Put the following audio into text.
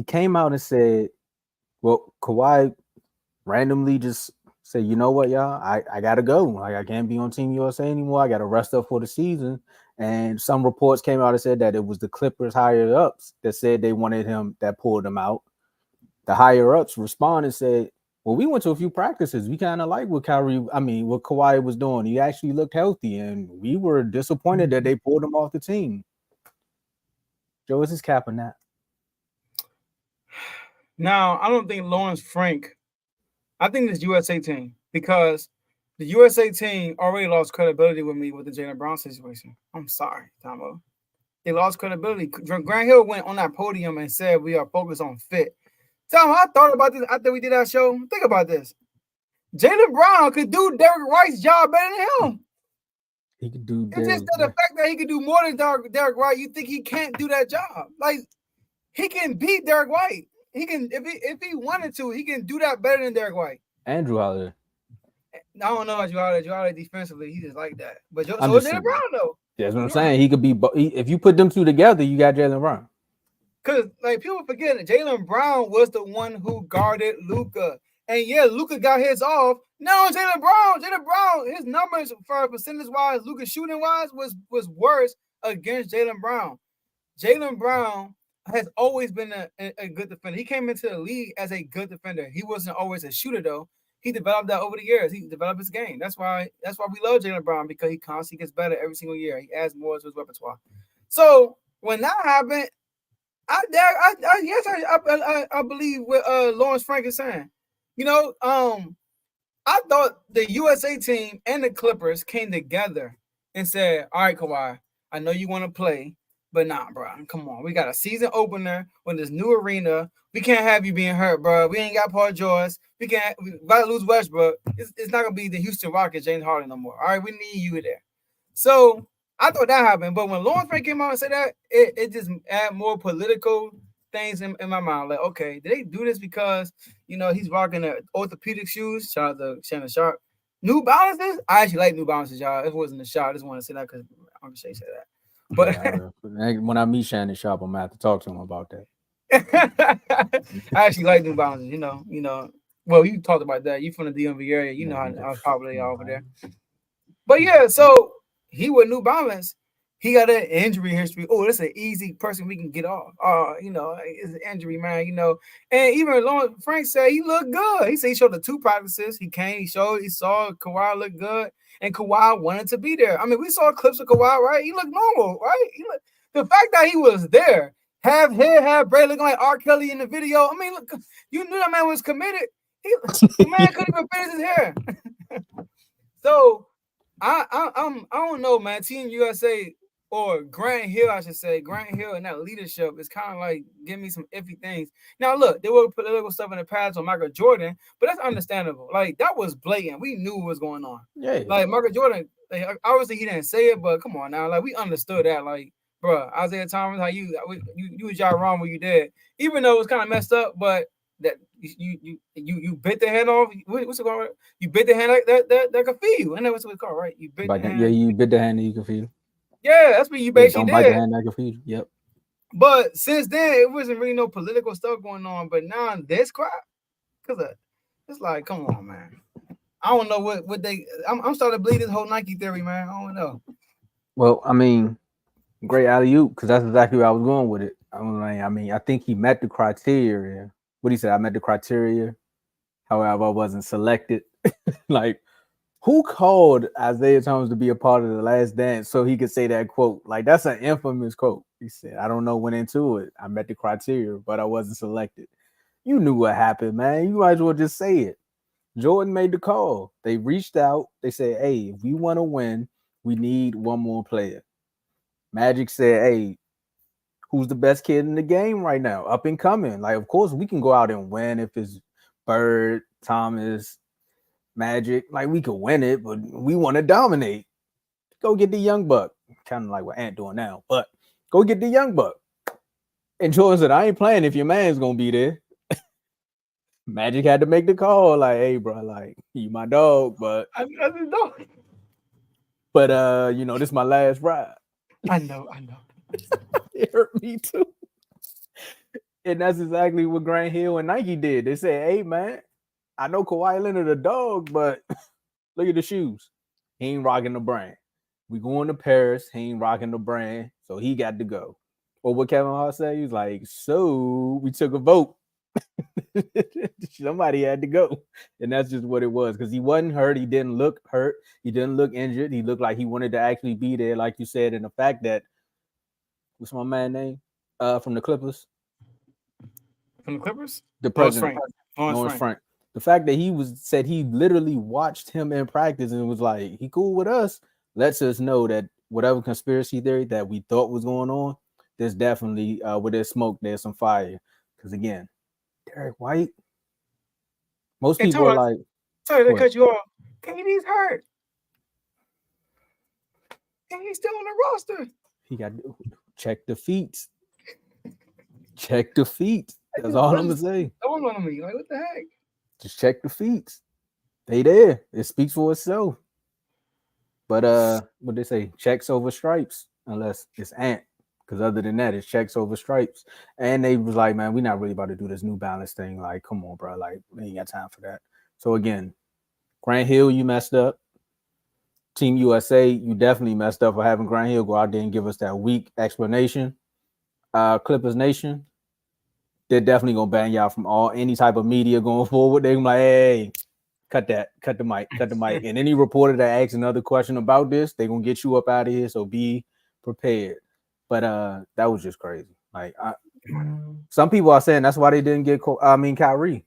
he came out and said, well, Kawhi randomly just said, you know what, y'all, I gotta go. Like I can't be on Team USA anymore. I gotta rest up for the season. And some reports came out and said that it was the Clippers higher ups that said they wanted him, that pulled him out. The higher ups responded and said, well, we went to a few practices. We kind of like what what Kawhi was doing. He actually looked healthy, and we were disappointed that they pulled him off the team. Joe, is his cap on that? Now, I don't think Lawrence Frank. I think this USA team, because the USA team already lost credibility with me with the Jaylen Brown situation. I'm sorry, Tomo. They lost credibility. Grant Hill went on that podium and said we are focused on fit. Tomo, I thought about this after we did that show. Think about this. Jaylen Brown could do Derrick White's job better than him. He could do. It's just the fact that he could do more than Derrick White. You think he can't do that job? Like, he can beat Derrick White. He can, if he wanted to, he can do that better than Derrick White. Andrew Holiday. I don't know about Drew Holiday defensively. He just like that. But so Jaylen Brown though. That's what I'm saying. He could be. If you put them two together, you got Jaylen Brown. Because like people forget that Jaylen Brown was the one who guarded Luka, and yeah, Luka got his off. No, Jaylen Brown, his numbers for percentage wise, Luka shooting wise was worse against Jaylen Brown. Jaylen Brown has always been a good defender. He came into the league as a good defender. He wasn't always a shooter though. He developed that over the years. He developed his game. That's why we love Jaylen Brown, because he constantly gets better every single year. He adds more to his repertoire. So when that happened, I believe what Lawrence Frank is saying. You know, I thought the USA team and the Clippers came together and said, all right, Kawhi, I know you want to play, but nah, bro, come on. We got a season opener with this new arena. We can't have you being hurt, bro. We ain't got Paul George. We gotta lose Westbrook. It's not gonna be the Houston Rockets, James Harden no more. All right, we need you there. So I thought that happened, but when Lawrence Frank came out and said that, it just add more political things in my mind. Like, okay, did they do this because he's rocking the orthopedic shoes? Shout out to Shannon Sharp. New Balances? I actually like New Balances, y'all. If it wasn't a shot, I just want to say that because Uncle Shay said that. But yeah, when I meet Shannon Sharp, I'm gonna have to talk to him about that. I actually like New Balances. Well, you talked about that. You from the DMV area. You know how popular they are over there. But yeah, so he with New Balance, he got an injury history. Oh, that's an easy person we can get off. It's an injury, man. And even Lawrence Frank said he looked good. He said he showed the 2 practices. He saw Kawhi look good, and Kawhi wanted to be there. I mean, we saw clips of Kawhi, right? He looked normal, right? The fact that he was there, half hair, half braid, looking like R. Kelly in the video. I mean, look, you knew that man was committed. The man couldn't even finish his hair. So I don't know, man. Team USA, or Grant Hill, I should say, Grant Hill and that leadership is kind of like giving me some iffy things. Now, look, there were political stuff in the past on Michael Jordan, but that's understandable. Like, that was blatant. We knew what was going on. Yeah. Like, Michael Jordan, obviously he didn't say it, but come on now. Like, we understood that. Like, bro, Isaiah Thomas, how you was y'all wrong what you did. Even though it was kind of messed up, but that you bit the hand off. What's it called? You bit the hand that could feed you. I know what's it called, right? You bit the hand. Yeah, you bit the hand that you can feed. Yeah, that's what you basically don't bite the hand that can feed. Yep. But since then, it wasn't really no political stuff going on. But now this crap, because it's like, come on, man. I don't know what they. I'm starting to believe this whole Nike theory, man. I don't know. Well, I mean, great alley-oop, because that's exactly where I was going with it. I think he met the criteria. What he said, I met the criteria. However, I wasn't selected. Like, who called Isaiah Thomas to be a part of The Last Dance so he could say that quote? Like, that's an infamous quote. He said, I don't know what went into it. I met the criteria, but I wasn't selected. You knew what happened, man. You might as well just say it. Jordan made the call. They reached out. They said, hey, if we want to win, we need one more player. Magic said, hey, who's the best kid in the game right now? Up and coming. Like, of course, we can go out and win if it's Bird, Thomas, Magic. Like, we could win it, but we want to dominate. Go get the young buck. Kind of like what Ant doing now, but go get the young buck. And Jordan said, I ain't playing if your man's going to be there. Magic had to make the call. Like, hey, bro, like, you my dog, but I know. But this is my last ride. I know. It hurt me too. And that's exactly what Grant Hill and Nike did. They said, "Hey man, I know Kawhi Leonard a dog, but look at the shoes. He ain't rocking the brand. We going to Paris. He ain't rocking the brand, so he got to go." Or what Kevin Hart said, he was like, "So we took a vote. Somebody had to go," and that's just what it was. Because he wasn't hurt. He didn't look hurt. He didn't look injured. He looked like he wanted to actually be there, like you said. And the fact that what's my man name? From the Clippers, From the Clippers? the Lawrence president, Frank. Lawrence Lawrence Frank. Frank. The fact that he was said he literally watched him in practice and was like, he cool with us, lets us know that whatever conspiracy theory that we thought was going on, there's definitely where there's smoke, there's some fire. Because again, Derek White, most Hey, people are Thomas, like, sorry to what? cut you off. KD's hurt. And he's still on the roster. He got check the feet. Check the feet. That's all I'm gonna say. Don't on me. Like, what the heck? Just check the feet. They there. It speaks for itself. But what they say, checks over stripes, unless it's Ant. Because other than that, it's checks over stripes. And they was like, man, we're not really about to do this New Balance thing. Like, come on, bro. Like, we ain't got time for that. So again, Grant Hill, you messed up. Team USA, you definitely messed up for having Grant Hill go out there and give us that weak explanation. Clippers Nation, they're definitely gonna ban y'all from any type of media going forward. They're gonna be like, hey, cut the mic. And any reporter that asks another question about this, they're gonna get you up out of here. So be prepared. But that was just crazy. Like some people are saying that's why they didn't get Kyrie.